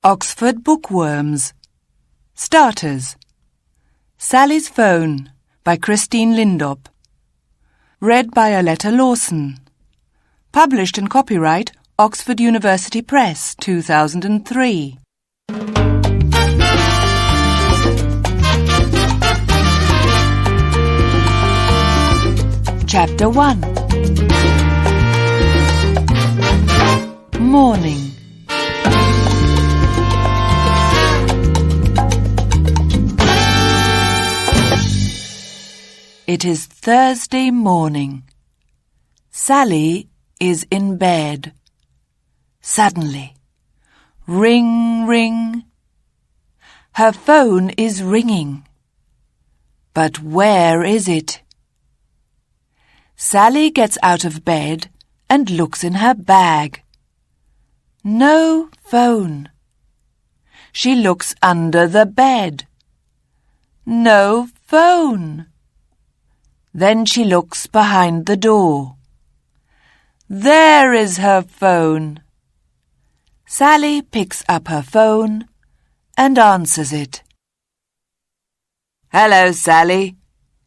Oxford Bookworms. Starters. Sally's Phone by Christine Lindop. Read by Aletta Lawson. Published in copyright Oxford University Press, 2003. Chapter 1. Morning. It is Thursday morning. Sally is in bed. Suddenly, ring, ring. Her phone is ringing. But where is it? Sally gets out of bed and looks in her bag. No phone. She looks under the bed. No phone. Then she looks behind the door. There is her phone. Sally picks up her phone and answers it. Hello, Sally.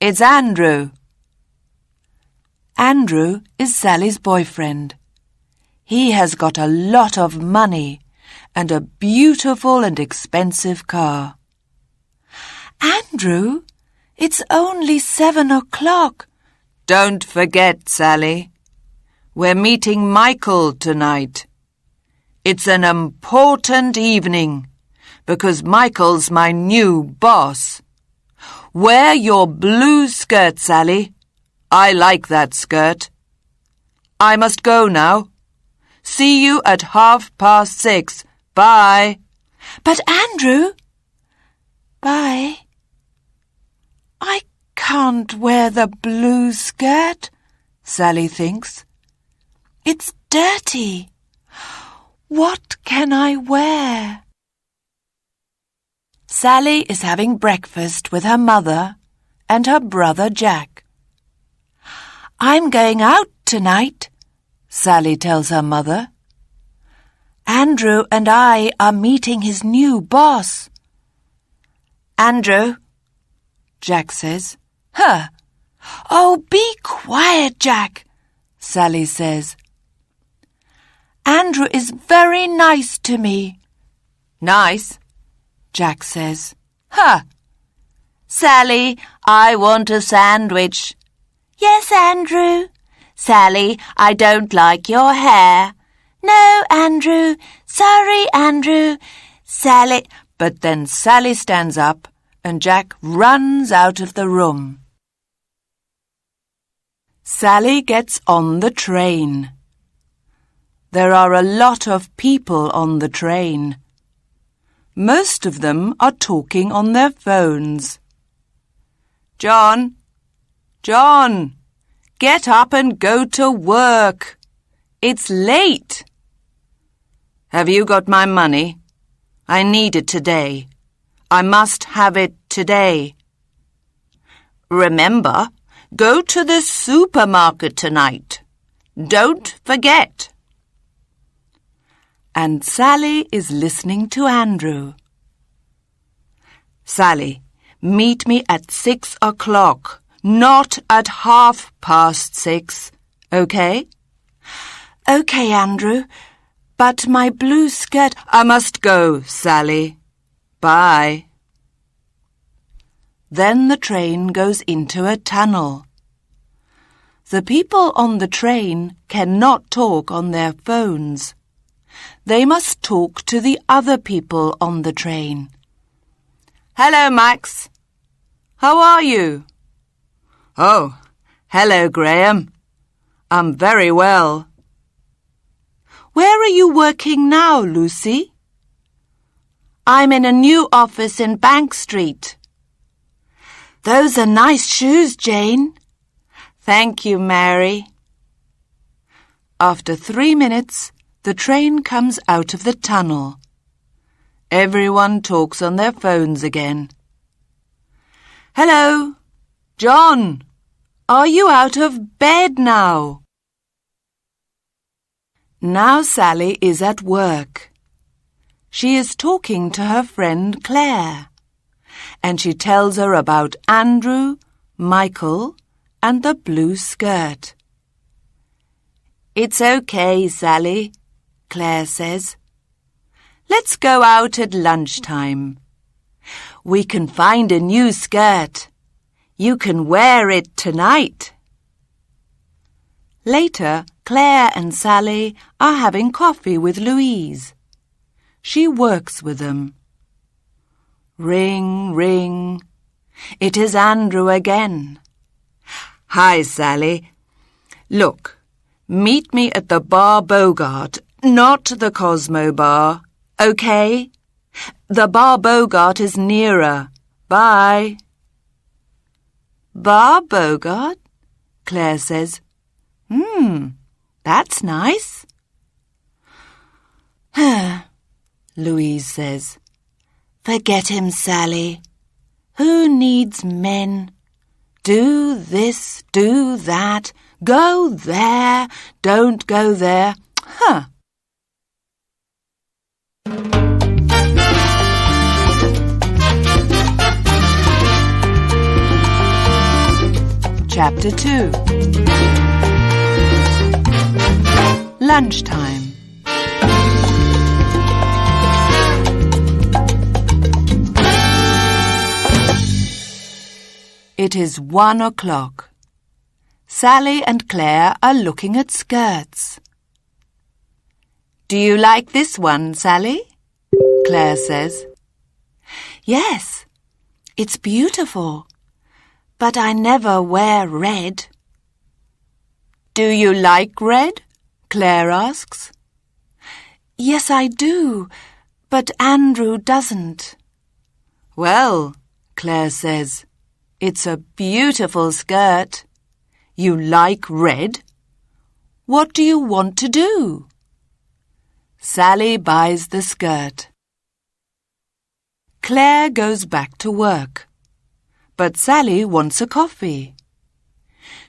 It's Andrew. Andrew is Sally's boyfriend. He has got a lot of money and a beautiful and expensive car. Andrew, it's only 7 o'clock. Don't forget, Sally. We're meeting Michael tonight. It's an important evening because Michael's my new boss. Wear your blue skirt, Sally. I like that skirt. I must go now. See you at 6:30. Bye. But Andrew... Bye. I can't wear the blue skirt, Sally thinks. It's dirty. What can I wear? Sally is having breakfast with her mother and her brother Jack. I'm going out tonight, Sally tells her mother. Andrew and I are meeting his new boss. Andrew, Jack says. Huh. Oh, be quiet, Jack, Sally says. Andrew is very nice to me. Nice, Jack says. Huh. Sally, I want a sandwich. Yes, Andrew. Sally, I don't like your hair. No, Andrew. Sorry, Andrew. Sally. But then Sally stands up and Jack runs out of the room. Sally gets on the train. There are a lot of people on the train. Most of them are talking on their phones. John, get up and go to work. It's late. Have you got my money? I need it today. I must have it today. Remember, go to the supermarket tonight. Don't forget. And Sally is listening to Andrew. Sally, meet me at 6 o'clock, not at 6:30, okay? Okay, Andrew, but my blue skirt... I must go, Sally. Bye. Then the train goes into a tunnel. The people on the train cannot talk on their phones. They must talk to the other people on the train. Hello, Max. How are you? Oh, hello, Graham. I'm very well. Where are you working now, Lucy? I'm in a new office in Bank Street. Those are nice shoes, Jane. Thank you, Mary. After 3 minutes, the train comes out of the tunnel. Everyone talks on their phones again. Hello, John. Are you out of bed now? Now Sally is at work. She is talking to her friend Claire, and she tells her about Andrew, Michael, and the blue skirt. "It's okay, Sally," Claire says. "Let's go out at lunchtime. We can find a new skirt. You can wear it tonight." Later, Claire and Sally are having coffee with Louise. She works with them. Ring, ring. It is Andrew again. "Hi, Sally. Look, meet me at the Bar Bogart, not the Cosmo Bar, okay? The Bar Bogart is nearer. Bye." "Bar Bogart?" Claire says. That's nice." Louise says, "Forget him, Sally. Who needs men? Do this, do that, go there, don't go there. Chapter 2. Lunchtime. It is 1 o'clock. Sally and Claire are looking at skirts. "Do you like this one, Sally?" Claire says. "Yes, it's beautiful, but I never wear red." "Do you like red?" Claire asks. "Yes, I do, but Andrew doesn't." "Well," Claire says, "it's a beautiful skirt. You like red? What do you want to do?" Sally buys the skirt. Claire goes back to work, but Sally wants a coffee.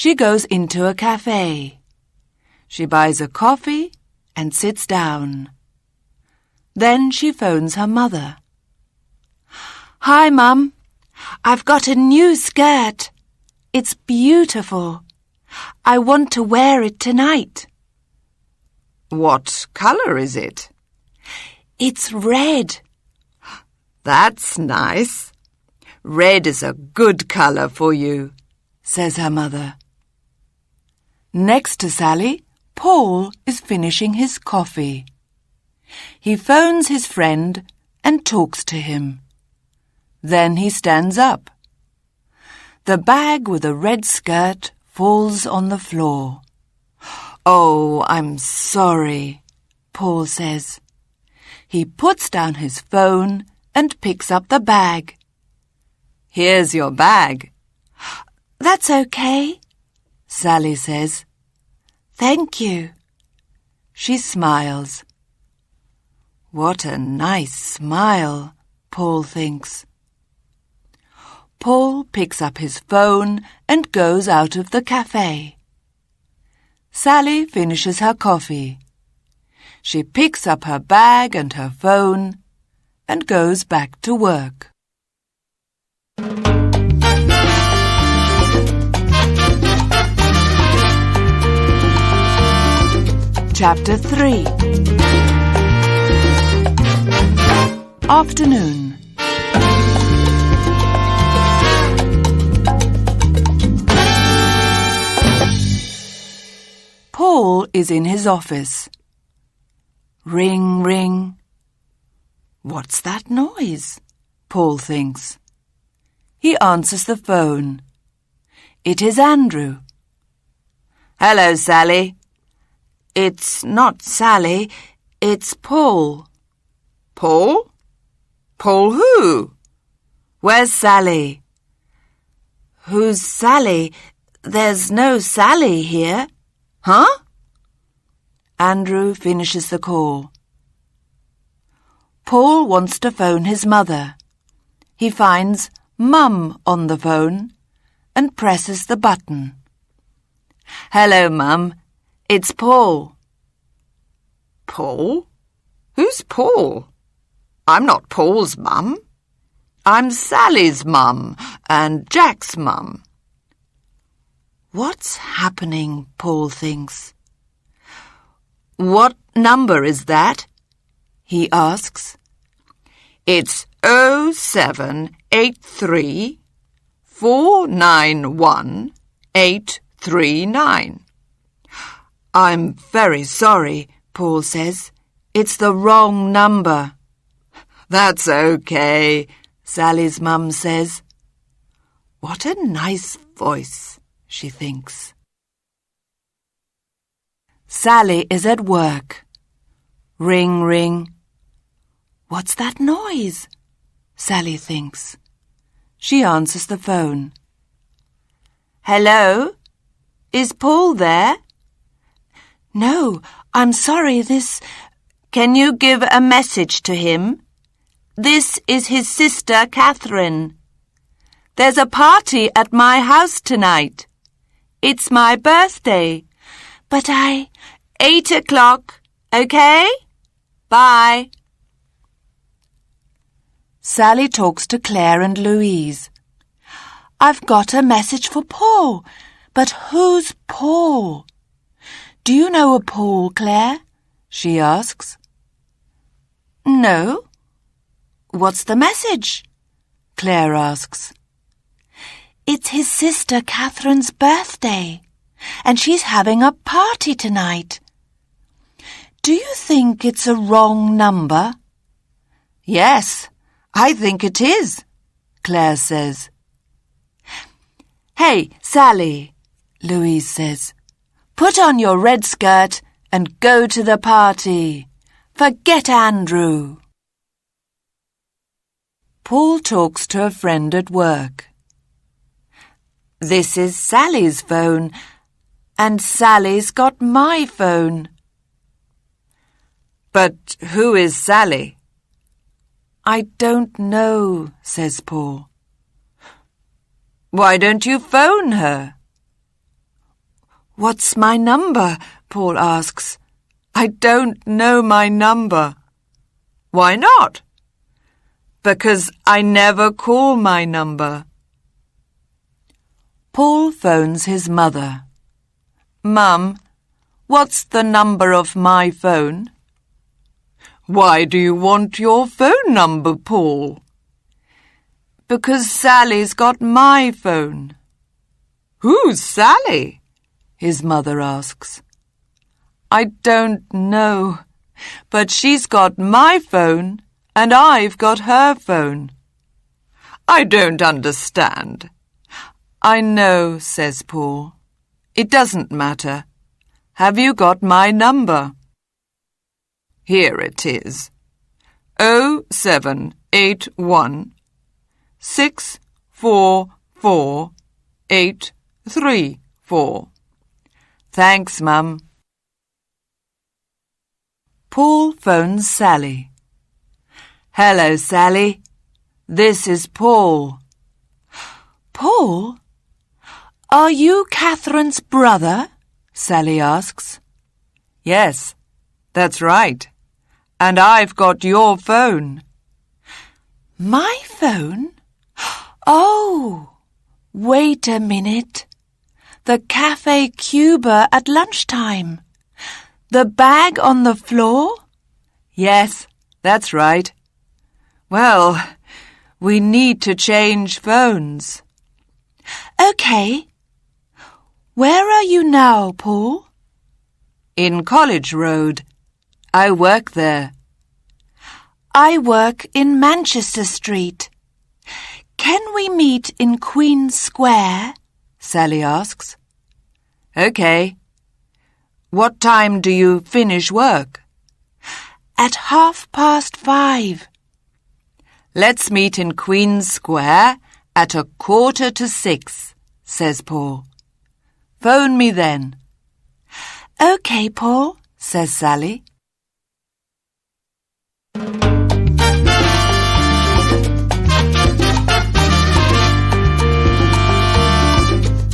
She goes into a cafe. She buys a coffee and sits down. Then she phones her mother. "Hi, Mum. I've got a new skirt. It's beautiful. I want to wear it tonight." "What colour is it?" "It's red." "That's nice. Red is a good colour for you," says her mother. Next to Sally, Paul is finishing his coffee. He phones his friend and talks to him. Then he stands up. The bag with a red skirt falls on the floor. "Oh, I'm sorry," Paul says. He puts down his phone and picks up the bag. "Here's your bag." "That's okay," Sally says. "Thank you." She smiles. What a nice smile, Paul thinks. Paul picks up his phone and goes out of the cafe. Sally finishes her coffee. She picks up her bag and her phone and goes back to work. Chapter 3. Afternoon. Paul is in his office. Ring, ring. What's that noise? Paul thinks. He answers the phone. It is Andrew. Hello, Sally. It's not Sally, it's Paul. Paul? Paul who? Where's Sally? Who's Sally? There's no Sally here. Huh? Andrew finishes the call. Paul wants to phone his mother. He finds Mum on the phone and presses the button. Hello, Mum. It's Paul. Paul? Who's Paul? I'm not Paul's mum. I'm Sally's mum and Jack's mum. What's happening, Paul thinks. What number is that? He asks. It's 0783 491 839. I'm very sorry, Paul says. It's the wrong number. That's okay, Sally's mum says. What a nice voice, she thinks. Sally is at work. Ring, ring. What's that noise? Sally thinks. She answers the phone. Hello? Is Paul there? No, I'm sorry, Can you give a message to him? This is his sister, Catherine. There's a party at my house tonight. It's my birthday. But 8 o'clock, okay? Bye. Sally talks to Claire and Louise. I've got a message for Paul. But who's Paul? Do you know a Paul, Claire? She asks. No. What's the message? Claire asks. It's his sister Catherine's birthday, and she's having a party tonight. Do you think it's a wrong number? Yes, I think it is, Claire says. Hey, Sally, Louise says. Put on your red skirt and go to the party. Forget Andrew. Paul talks to a friend at work. This is Sally's phone, and Sally's got my phone. But who is Sally? I don't know, says Paul. Why don't you phone her? What's my number? Paul asks. I don't know my number. Why not? Because I never call my number. Paul phones his mother. Mum, what's the number of my phone? Why do you want your phone number, Paul? Because Sally's got my phone. Who's Sally? His mother asks. I don't know, but she's got my phone and I've got her phone. I don't understand. I know, says Paul. It doesn't matter. Have you got my number? Here it is. 0781 644 834. Thanks, Mum. Paul phones Sally. Hello, Sally. This is Paul. Paul? Are you Catherine's brother? Sally asks. Yes, that's right. And I've got your phone. My phone? Oh, wait a minute. The Café Cuba at lunchtime. The bag on the floor? Yes, that's right. Well, we need to change phones. Okay. Where are you now, Paul? In College Road. I work there. I work in Manchester Street. Can we meet in Queen Square? Sally asks. Okay. What time do you finish work? At 5:30. Let's meet in Queen Square at 5:45, says Paul. Phone me then. Okay, Paul, says Sally.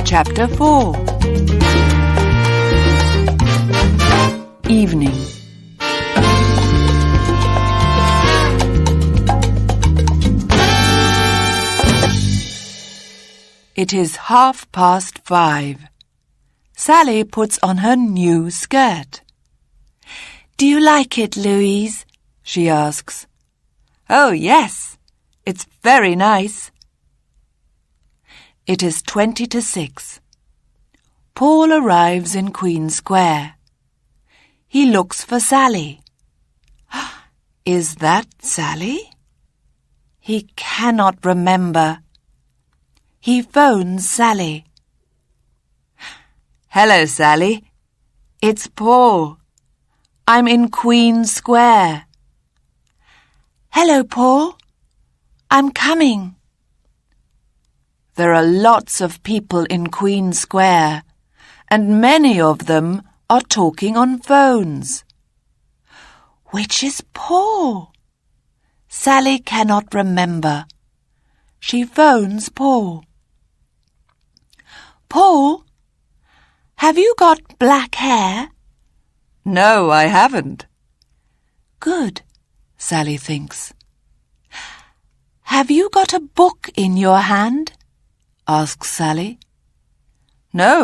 Chapter 4. Evening. It is 5:30. Sally puts on her new skirt. "Do you like it, Louise?" she asks. "Oh, yes. It's very nice." It is 6:20. Paul arrives in Queen Square. He looks for Sally. Is that Sally? He cannot remember. He phones Sally. "Hello, Sally. It's Paul. I'm in Queen Square." "Hello, Paul. I'm coming." There are lots of people in Queen Square, and many of them are talking on phones. Which is Paul? Sally cannot remember. She phones Paul. "Paul, have you got black hair?" "No, I haven't." "Good," Sally thinks. "Have you got a book in your hand?" asks Sally. "No,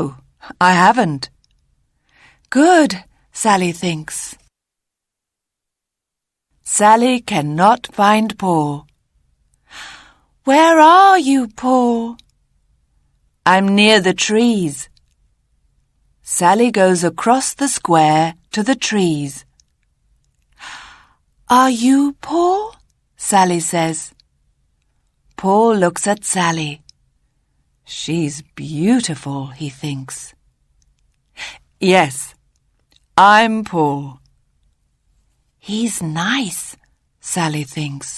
I haven't." "Good," Sally thinks. Sally cannot find Paul. "Where are you, Paul?" "I'm near the trees." Sally goes across the square to the trees. "Are you Paul?" Sally says. Paul looks at Sally. She's beautiful, he thinks. "Yes, I'm Paul." He's nice, Sally thinks.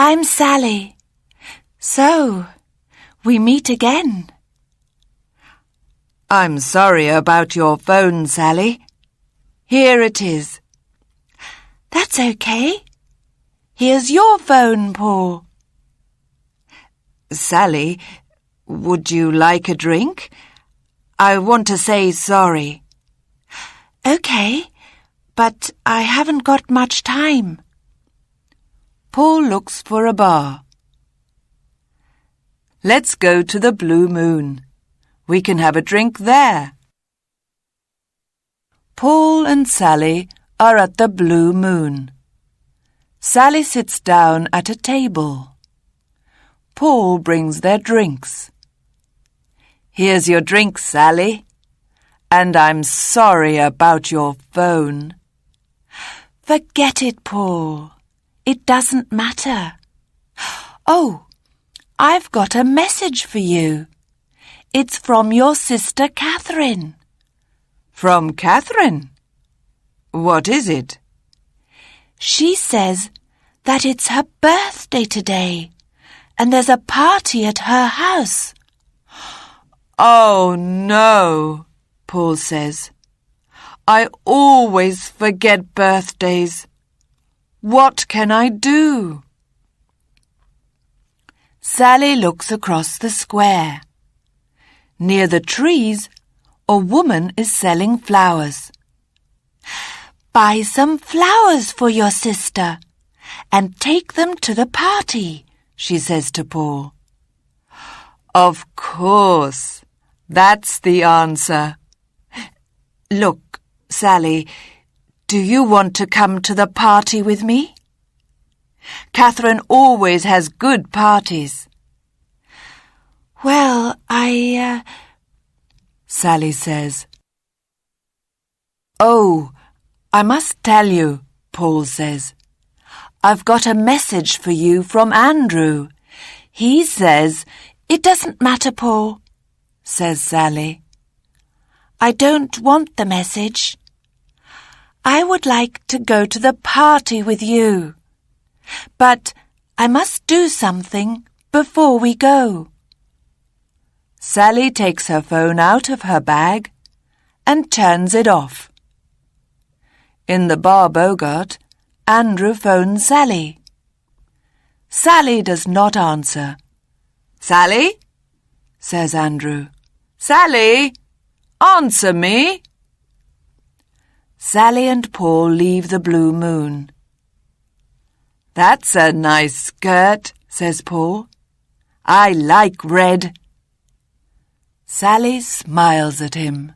"I'm Sally. So, we meet again." "I'm sorry about your phone, Sally. Here it is." "That's okay. Here's your phone, Paul." "Sally, would you like a drink? I want to say sorry." "Okay, but I haven't got much time." Paul looks for a bar. "Let's go to the Blue Moon. We can have a drink there." Paul and Sally are at the Blue Moon. Sally sits down at a table. Paul brings their drinks. "Here's your drink, Sally. And I'm sorry about your phone." "Forget it, Paul. It doesn't matter." "Oh, I've got a message for you. It's from your sister Catherine." "From Catherine? What is it?" "She says that it's her birthday today, and there's a party at her house." "Oh, no," Paul says. "I always forget birthdays. What can I do?" Sally looks across the square. Near the trees, a woman is selling flowers. "Buy some flowers for your sister and take them to the party," she says to Paul. "Of course, that's the answer. Look, Sally, do you want to come to the party with me? Catherine always has good parties." "Well, Sally says. "Oh, I must tell you," Paul says. "I've got a message for you from Andrew. He says..." "It doesn't matter, Paul," says Sally. "I don't want the message. I would like to go to the party with you. But I must do something before we go." Sally takes her phone out of her bag and turns it off. In the bar Bogart, Andrew phones Sally. Sally does not answer. "Sally?" says Andrew. "Sally, answer me." Sally and Paul leave the Blue Moon. "That's a nice skirt," says Paul. I like red. Sally smiles at him.